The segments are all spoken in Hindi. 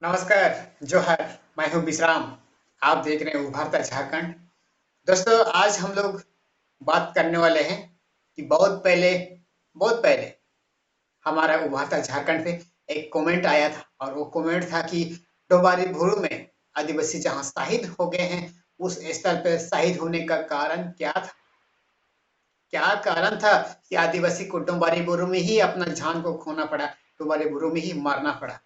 नमस्कार, जोहर। मैं हूँ विश्राम। आप देख रहे हैं उभरता झारखंड। दोस्तों, आज हम लोग बात करने वाले हैं कि बहुत पहले हमारा उभरता झारखंड पे एक कमेंट आया था और वो कमेंट था कि डोबारी भूरू में आदिवासी जहाँ शहीद हो गए हैं, उस स्थल पे शहीद होने का कारण क्या था? क्या कारण था कि आदिवासी को डोबारी भूरू में ही अपना जान को खोना पड़ा, डोबारी भूरू में ही मारना पड़ा?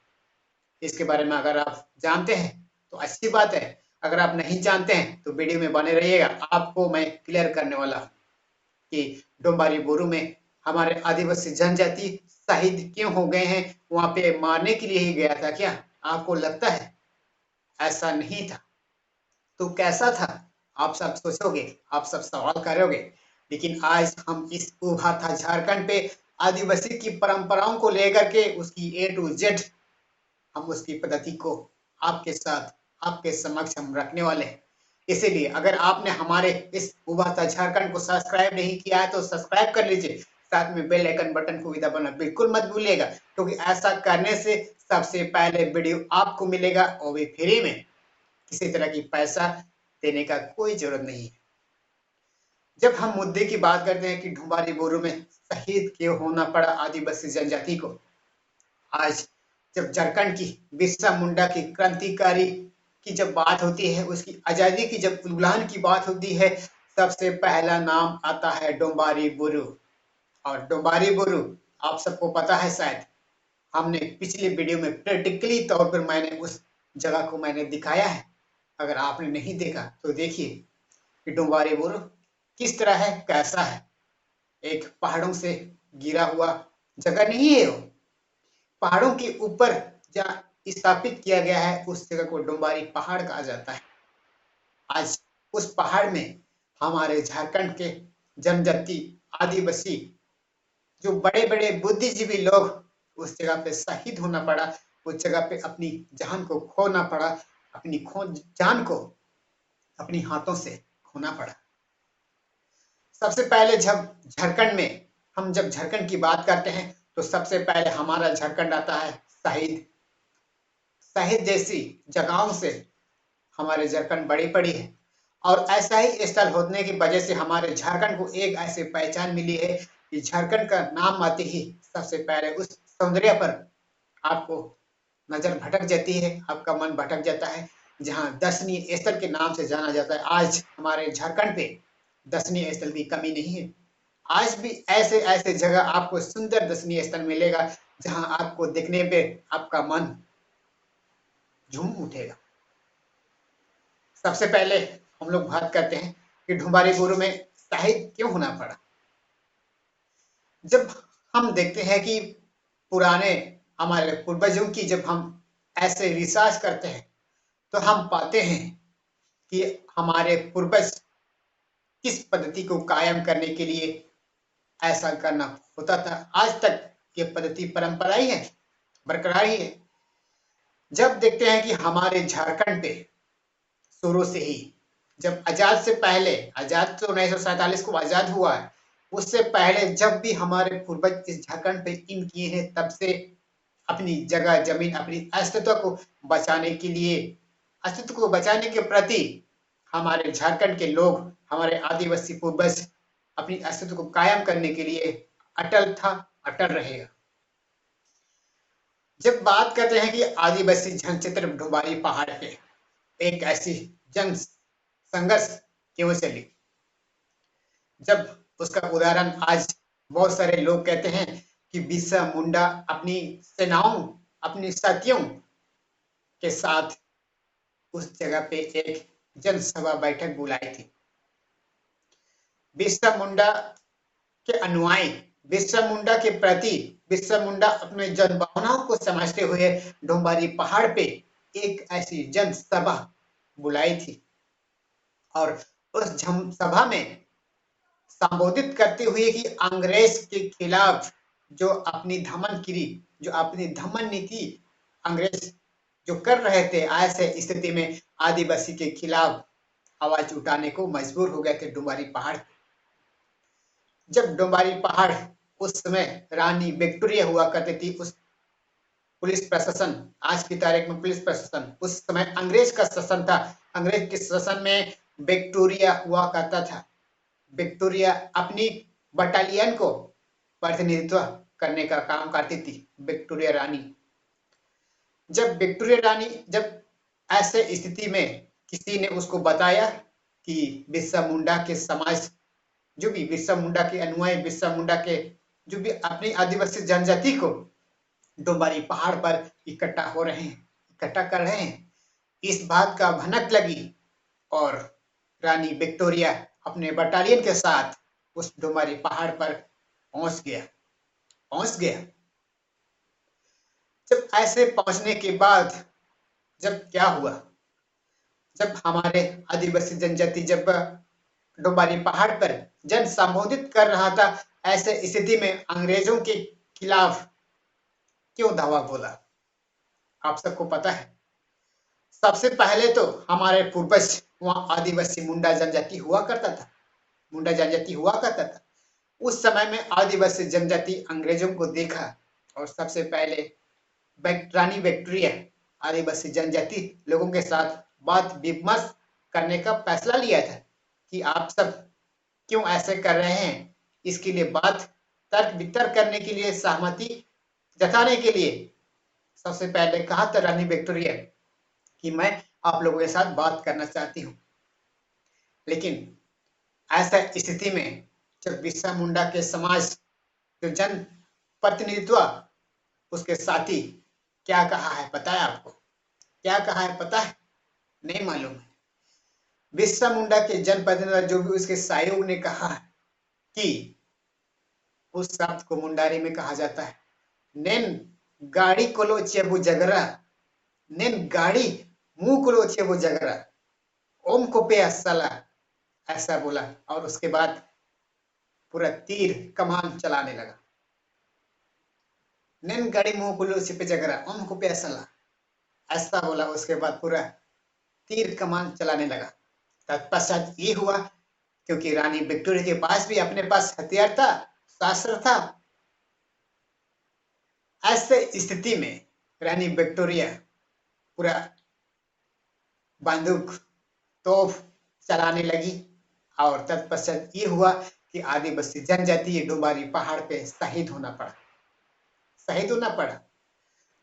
इसके बारे में अगर आप जानते हैं तो अच्छी बात है। अगर आप नहीं जानते हैं तो वीडियो में बने रहिएगा। आपको मैं क्लियर करने वाला हूँ कि डोम्बारी बोरू में हमारे आदिवासी जनजाति शहीद क्यों हो गए हैं। वहां पे मारने के लिए ही गया था क्या? आपको लगता है? ऐसा नहीं था। तो कैसा था? आप सब सोचोगे, आप सब सवाल करोगे। लेकिन आज हम इस उभरता झारखंड पे आदिवासी की परंपराओं को लेकर के उसकी ए टू जेड हम उसकी पद्धति को आपके साथ, आपके समक्ष हम रखने वाले हैं। इसीलिए अगर आपने हमारे इस उभरता झारखंड को सब्सक्राइब नहीं किया है तो सब्सक्राइब कर लीजिए। साथ में बेल आइकन बटन को भी दबाना बिल्कुल मत भूलिएगा, क्योंकि ऐसा करने से सबसे पहले वीडियो आपको मिलेगा, और भी फ्री में। किसी तरह की पैसा देने का कोई जरूरत नहीं है। जब हम मुद्दे की बात करते हैं कि ढुंबारी बोरू में शहीद क्यों होना पड़ा आदिवासी जनजाति को, आज जब झारखंड की बिरसा मुंडा की क्रांतिकारी की जब बात होती है, उसकी आजादी की जब उल्लान की बात होती है, सबसे पहला नाम आता है डोम्बारी बोरू। और डोम्बारी बोरू आप सबको पता है शायद। हमने पिछले वीडियो में प्रैक्टिकली तौर पर मैंने उस जगह को मैंने दिखाया है। अगर आपने नहीं देखा तो देखिए कि डोम्बारी बोरू किस तरह है, कैसा है। एक पहाड़ों से गिरा हुआ जगह नहीं है वो। पहाड़ों के ऊपर जहाँ स्थापित किया गया है, उस जगह को डोम्बारी पहाड़ कहा जाता है। आज उस पहाड़ में हमारे झारखंड के जनजाति, आदिवासी, जो बड़े बड़े बुद्धिजीवी लोग, उस जगह पे शहीद होना पड़ा। उस जगह पे अपनी जान को खोना पड़ा। अपनी जान को अपनी हाथों से खोना पड़ा। सबसे पहले जब झारखंड की बात करते हैं तो सबसे पहले हमारा झारखंड आता है शहीद शहीद जैसी जगहों से हमारे झारखंड बड़ी पड़ी है। और ऐसा ही स्थल होने की वजह से हमारे झारखंड को एक ऐसी पहचान मिली है कि झारखंड का नाम आते ही सबसे पहले उस सौंदर्य पर आपको नजर भटक जाती है, आपका मन भटक जाता है। जहाँ दर्शनीय स्थल के नाम से जाना जाता है, आज हमारे झारखंड पे दर्शनीय स्थल की कमी नहीं है। आज भी ऐसे ऐसे जगह आपको सुंदर दर्शनीय स्थल मिलेगा, जहाँ आपको देखने पे आपका मन झूम उठेगा। सबसे पहले हम लोग बात करते हैं कि ढुंबारी गुरु में शहीद क्यों होना पड़ा। जब हम देखते हैं कि पुराने हमारे पूर्वजों की जब हम ऐसे रिसर्च करते हैं, तो हम पाते हैं कि हमारे पूर्वज किस पद्धति को कायम करने के लिए ऐसा करना होता था। आज तक ये पद्धति परंपरा ही है, बरकरार ही है। जब देखते हैं कि हमारे झारखंड पे शुरू से ही, जब आजाद से पहले, आजाद तो 1947 को आजाद हुआ है, उससे पहले जब भी हमारे पूर्वज इस झारखंड पे इन किए हैं, तब से अपनी जगह जमीन, अपनी अस्तित्व को बचाने के लिए, अस्तित्व को बचाने के प्रति हमारे झारखंड के लोग, हमारे आदिवासी पूर्वज अपनी अस्तित्व को कायम करने के लिए अटल था, अटल रहेगा। जब बात करते हैं कि आदिवासी जनचित्र ढुबारी पहाड़ पे एक ऐसी जन संघर्ष क्यों चली, जब उसका उदाहरण आज बहुत सारे लोग कहते हैं कि बिरसा मुंडा अपनी सेनाओं, अपनी साथियों के साथ उस जगह पे एक जनसभा बैठक बुलाई थी। बिरसा मुंडा के अनुयायी, बिरसा मुंडा के प्रति, बिरसा मुंडा अपने जनभावनाओं को समझते हुए ढोम्बारी पहाड़ पे एक ऐसी जनसभा बुलाई थी। और उस सभा में संबोधित करते हुए कि अंग्रेज के खिलाफ जो अपनी धमनगिरी, जो अपनी धमन नीति अंग्रेज जो कर रहे थे, ऐसे स्थिति में आदिवासी के खिलाफ आवाज उठाने को मजबूर हो गए थे डुम्बारी पहाड़। जब डुम्बारी पहाड़, उस समय रानी विक्टोरिया हुआ करती थी, उस पुलिस प्रशासन, आज की तारीख में पुलिस प्रशासन, उस समय अंग्रेज का शासन था। अंग्रेज के शासन में विक्टोरिया हुआ करता था। विक्टोरिया अपनी बटालियन को प्रतिनिधित्व करने का काम करती थी, विक्टोरिया रानी। जब ऐसे स्थिति में किसी ने उसको बताया कि बिरसा मुंडा के समाज, जो भी बिरसा मुंडा के अनुयायी, बिरसा मुंडा के जो भी अपनी आदिवासी जनजाति को डोंबारी पहाड़ पर इकट्ठा हो रहे हैं, इकट्ठा कर रहे हैं, इस बात का भनक लगी और रानी विक्टोरिया अपने बटालियन के साथ उस डोंबारी पहाड़ पर पहुंच गया। जब ऐसे पहुंचने के बाद जब क्या हुआ, जब हमारे आदिवासी जनजाति जब डोंबारी पहाड़ पर जन संबोधित कर रहा था, ऐसे स्थिति में अंग्रेजों के खिलाफ क्यों धावा बोला, आप सबको पता है। सबसे पहले तो हमारे पूर्वज वहां आदिवासी मुंडा जनजाति हुआ करता था, मुंडा जनजाति हुआ करता था। उस समय में आदिवासी जनजाति अंग्रेजों को देखा और सबसे पहले रानी विक्टोरिया आदिवासी जनजाति लोगों के साथ बात विमर्श करने का फैसला लिया था कि आप सब क्यों ऐसे कर रहे हैं। इसके लिए बात तर्क वितर्क करने के लिए, सहमति जताने के लिए सबसे पहले कहा था रानी विक्टोरिया कि मैं आप लोगों के साथ बात करना चाहती हूँ। लेकिन ऐसा स्थिति में जब बिरसा मुंडा के समाज जो जन प्रतिनिधित्व, उसके साथी क्या कहा है पता है आपको? क्या कहा है पता है? नहीं मालूम है। बिरसा मुंडा के जनप्रतिनिधि जो भी उसके सहयोग ने कहा है कि उस शब्द को मुंडारी में कहा जाता है, नेन गाड़ी कोलो चेबू जगरा, नेन गाड़ी मुंह कोलो चेबू जगरा, ओम को पे असला, ऐसा बोला और उसके बाद पूरा तीर कमान चलाने लगा। नेन गाड़ी मुंह कोलो छिपे जगरा, ओम को पे असला, ऐसा बोला। उसके बाद पूरा तीर कमान चलाने लगा। तत्पश्चात ये हुआ, क्योंकि रानी विक्टोरिया के पास भी अपने पास हथियार था, शास्त्र था। ऐसे स्थिति में रानी विक्टोरिया पूरा बंदूक तोप चलाने लगी और तत्पश्चात ये हुआ कि आदिवासी जनजाति डोंबारी पहाड़ पे शहीद होना पड़ा।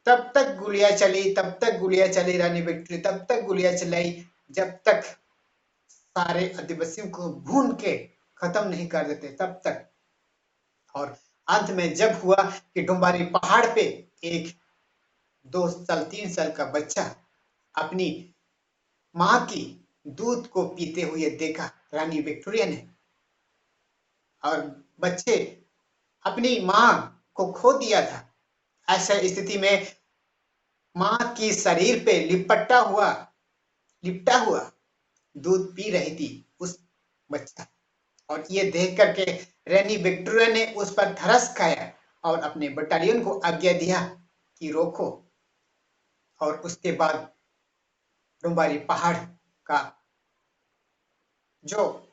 तब तक गोलियां चली रानी विक्टोरिया तब तक गोलियां चलाई जब तक सारे आदिवासियों को भून के खत्म नहीं कर देते, तब तक। और अंत में जब हुआ कि डोंबारी पहाड़ पे एक 2 साल 3 साल का बच्चा अपनी मां की दूध को पीते हुए देखा रानी विक्टोरिया ने, और बच्चे अपनी मां को खो दिया था। ऐसा स्थिति में मां की शरीर पे लिपटा हुआ दूध पी रही थी उस बच्चा, और ये देख करके रानी विक्टोरिया ने उस पर धरस खाया और अपने बटालियन को आज्ञा दिया कि रोको। और उसके बाद डोंबारी पहाड़ का जो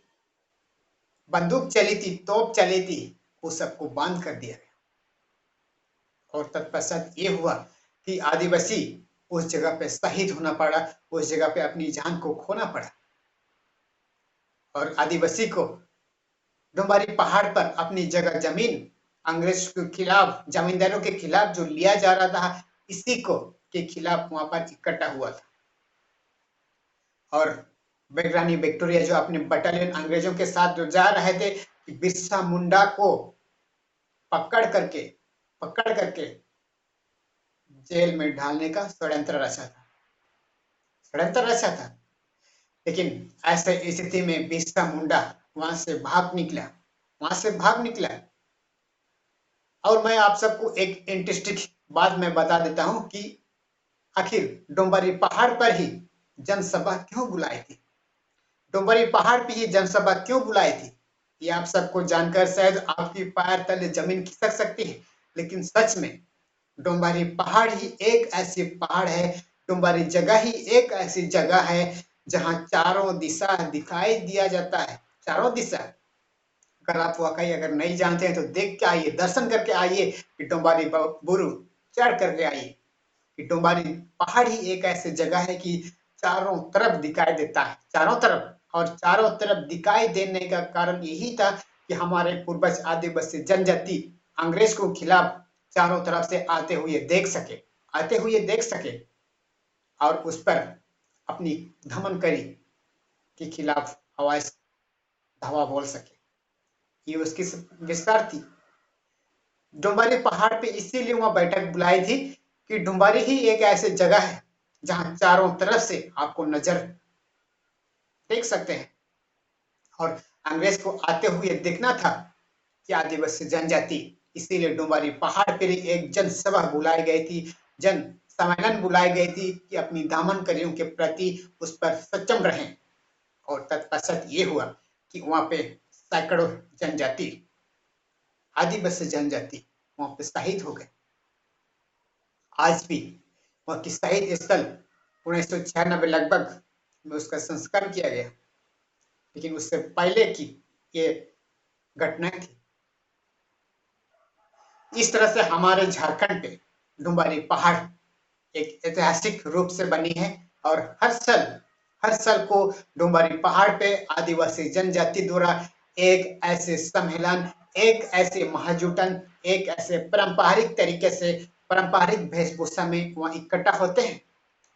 बंदूक चली थी, तोप चली थी, उस सबको बंद कर दिया गया। और तत्पश्चात ये हुआ कि आदिवासी उस जगह पे शहीद होना पड़ा, उस जगह पे अपनी जान को खोना पड़ा। और आदिवासी को डोंबारी पहाड़ पर अपनी जगह जमीन अंग्रेज के खिलाफ, जमींदारों के खिलाफ जो लिया जा रहा था, इसी को के खिलाफ वहां पर इकट्ठा हुआ था। और रानी विक्टोरिया जो अपने बटालियन अंग्रेजों के साथ जो जा रहे थे कि बिरसा मुंडा को पकड़ करके जेल में डालने का षड्यंत्र रचा था। लेकिन ऐसे स्थिति में बिरसा मुंडा वहां से भाग निकला। और मैं आप सबको एक इंटरेस्टिंग बात मैं बता देता हूं कि आखिर डोंबारी पहाड़ पर ही जनसभा क्यों बुलाई थी, डोंबारी पहाड़ पर ही जनसभा क्यों बुलाई थी, ये आप सबको जानकर शायद आपकी पैर तले जमीन खिसक सकती है। लेकिन सच में डोंबारी पहाड़ ही एक ऐसी पहाड़ है, डोंबारी जगह ही एक ऐसी जगह है जहां चारों दिशा दिखाई दिया जाता है। चारों दिशा, अगर आप वाकई अगर नहीं जानते हैं तो देख के आइए, दर्शन करके आइए कि डोंबारी बुरु चढ़ करके आइए। कि डुम्बारी पहाड़ ही एक ऐसी जगह है कि चारों तरफ दिखाई देता है, चारों तरफ। और चारों तरफ दिखाई देने का कारण यही था कि हमारे पूर्वज आदिवासी जनजाति अंग्रेज को खिलाफ चारों तरफ से आते हुए देख सके और उस पर अपनी धमनकरी के खिलाफ आवाज धावा बोल सके। ये उसकी विस्तार थी। डुम्बारी पहाड़ पे इसीलिए वहां बैठक बुलाई थी कि डुम्बारी ही एक ऐसी जगह है जहां चारों तरफ से आपको नजर देख सकते हैं। और अंग्रेज को आते हुए देखना था कि आदिवासी जनजाति, इसीलिए डुम्बारी पहाड़ पर एक जनसभा बुलाई गई थी, जन सम्मेलन बुलाई गई थी कि अपनी दामनकरियों के प्रति उस पर सक्षम रहें। और तत्पश्चात ये हुआ कि वहां पे सैकड़ों जनजाति, आदिवासी जनजाति वहां पे शहीद हो गए। आज भी वहां की शहीद स्थल 1996 लगभग में उसका संस्कार किया गया, लेकिन उससे पहले की ये घटना थी। इस तरह से हमारे झारखंड पे डुम्बारी पहाड़ एक ऐतिहासिक रूप से बनी है। और हर साल को डुम्बारी पहाड़ पे आदिवासी जनजाति द्वारा एक ऐसे सम्मेलन, एक ऐसे महाजुटन, एक ऐसे पारंपरिक तरीके से पारंपरिक वेशभूषा में वहां इकट्ठा होते हैं।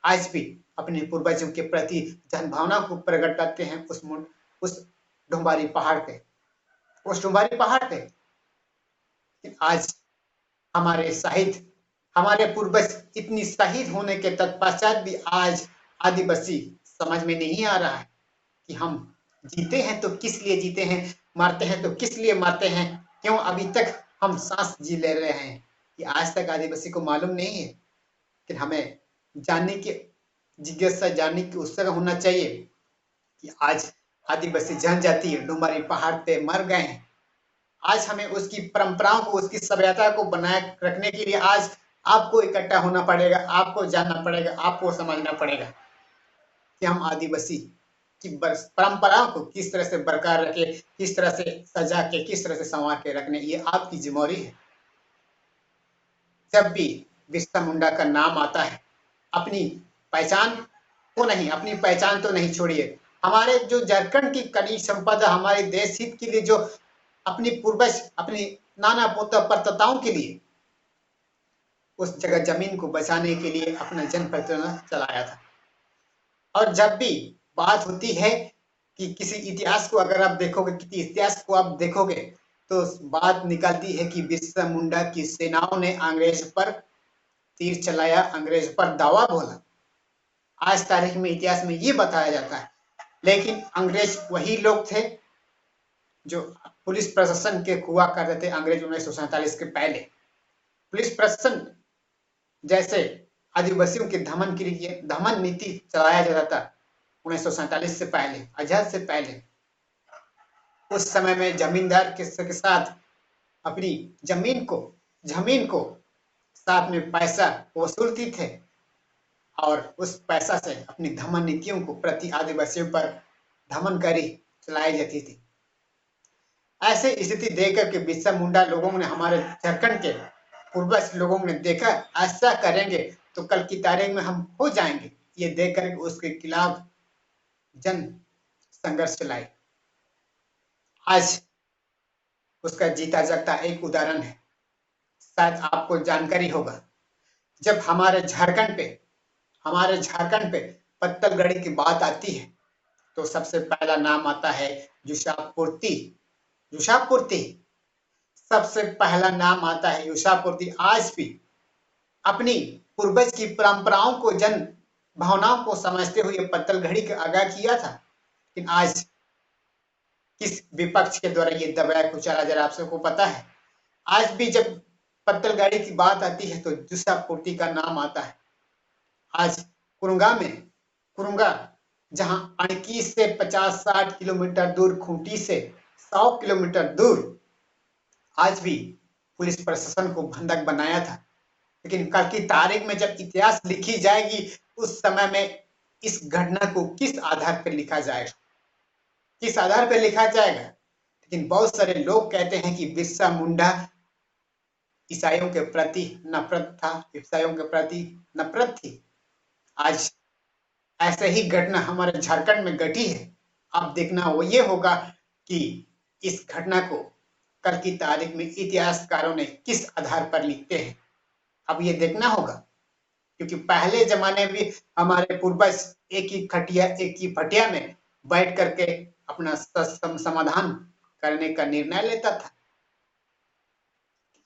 आज भी अपने पूर्वजों के प्रति जनभावना को प्रकट करते हैं उस डुम्बारी पहाड़ पे, उस डुम्बारी पहाड़ पे। आज हमारे शहीद, हमारे पूर्वज इतनी शहीद होने के तत्पश्चात भी आज आदिवासी समझ में नहीं आ रहा है कि हम जीते हैं तो किस लिए जीते हैं, मरते हैं तो किस लिए मरते हैं, क्यों अभी तक हम सांस जी ले रहे हैं। कि आज तक आदिवासी को मालूम नहीं है कि हमें जानने की जिज्ञासा, जानने की उत्सुक होना चाहिए कि आज आदिवासी जनजाति डुम्बारी पहाड़ पे मर गए हैं। आज हमें उसकी परंपराओं को, उसकी सभ्यता को बनाए रखने के लिए आज आपको इकट्ठा होना पड़ेगा, आपको जानना पड़ेगा, आपको समझना पड़ेगा कि हम आदिवासी की परंपराओं को किस तरह से बरकरार रखे, किस तरह से सजा के, किस तरह से संवार के रखने, ये आपकी जिम्मेदारी है। जब भी बिरसा मुंडा का नाम आता है, अपनी पहचान अपनी पहचान तो नहीं छोड़िए। हमारे जो झारखंड की खनिज संपदा, हमारे देश हित के लिए जो अपनी पूर्वज, अपनी नाना पोता परदाताओं के लिए उस जगह जमीन को बचाने के लिए अपना जन प्रयत्न चलाया था। और जब भी बात होती है कि किसी इतिहास को अगर आप देखोगे, किसी इतिहास को आप देखोगे, तो बात निकलती है कि बिरसा मुंडा की सेनाओं ने अंग्रेज पर तीर चलाया, अंग्रेज पर दावा बोला। आज तारीख में, इतिहास में ये बताया जाता है। लेकिन अंग्रेज वही लोग थे जो पुलिस प्रशासन के हुआ करते थे अंग्रेज 1947 के पहले। पुलिस प्रशासन जैसे आदिवासियों के दमन के लिए दमन नीति चलाया जाता था 1947 से पहले, आजाद से पहले। उस समय में जमींदार के साथ अपनी जमीन को साथ में पैसा वसूलती थे और उस पैसा से अपनी दमन नीतियों को प्रति आदिवासियों पर दमनकारी चलाई जाती थी। ऐसे स्थिति देखकर के बिरसा मुंडा लोगों ने, हमारे झारखंड के पूर्वज लोगों ने देखा ऐसा करेंगे तो कल की तारीख में हम हो जाएंगे, ये देखकर उसके खिलाफ जन संघर्ष चलाई। आज उसका जीता जागता एक उदाहरण है, शायद आपको जानकारी होगा। जब हमारे झारखंड पे पत्तलगढ़ी की बात आती है तो सबसे पहला नाम आता है जुशापूर्ति। सबसे पहला नाम आता है जुशापूर्ति। आज भी अपनी पूर्वज की परंपराओं को, जन भावनाओं को समझते हुए पत्तलगढ़ी का आगाह किया था। लेकिन आज किस विपक्ष के द्वारा ये दबाया कुचला, जरा आप सबको पता है। आज भी जब पत्तलगढ़ी की बात आती है तो जुशापूर्ति का नाम आता है। आज कुरुंगा जहां 21 से 50-60 किलोमीटर दूर, खूंटी से 100 किलोमीटर दूर, आज भी पुलिस प्रशासन को बंधक बनाया था। लेकिन कल की तारीख में जब इतिहास लिखी जाएगी, उस समय में इस घटना को किस आधार पर लिखा जाएगा, किस आधार पर लिखा जाएगा। लेकिन बहुत सारे लोग कहते हैं कि बिरसा मुंडा ईसाइयों के प्रति नफरत था, ईसाइयों के प्रति नफरत थी। आज ऐसे ही घटना हमारे झारखंड में घटी है। अब देखना वो ये होगा कि इस घटना को कल की तारीख में इतिहासकारों ने किस आधार पर लिखते हैं, अब ये देखना होगा। क्योंकि पहले जमाने में हमारे पूर्वज एक ही खटिया में बैठ करके अपना समाधान करने का निर्णय लेता था।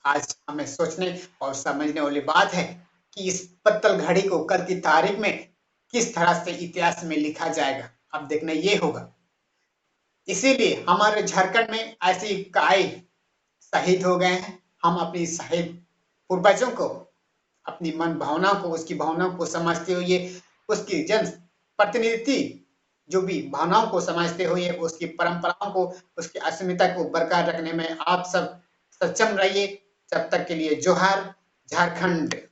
आज हमें सोचने और समझने वाली बात है कि इस पत्तल घड़ी को कल की तारीख में किस तरह से इतिहास में लिखा जाएगा, अब देखना ये होगा। इसीलिए हमारे झारखंड में ऐसी काय शहीद हो गए हैं। हम अपनी शहीद पूर्वजों को, अपनी मन भावनाओं को, उसकी भावनाओं को समझते हुए, उसकी जन प्रतिनिधि जो भी भावनाओं को समझते हुए, उसकी परंपराओं को, उसकी अस्मिता को बरकरार रखने में आप सब सक्षम रहिए। तब तक के लिए जोहार। झारखंड।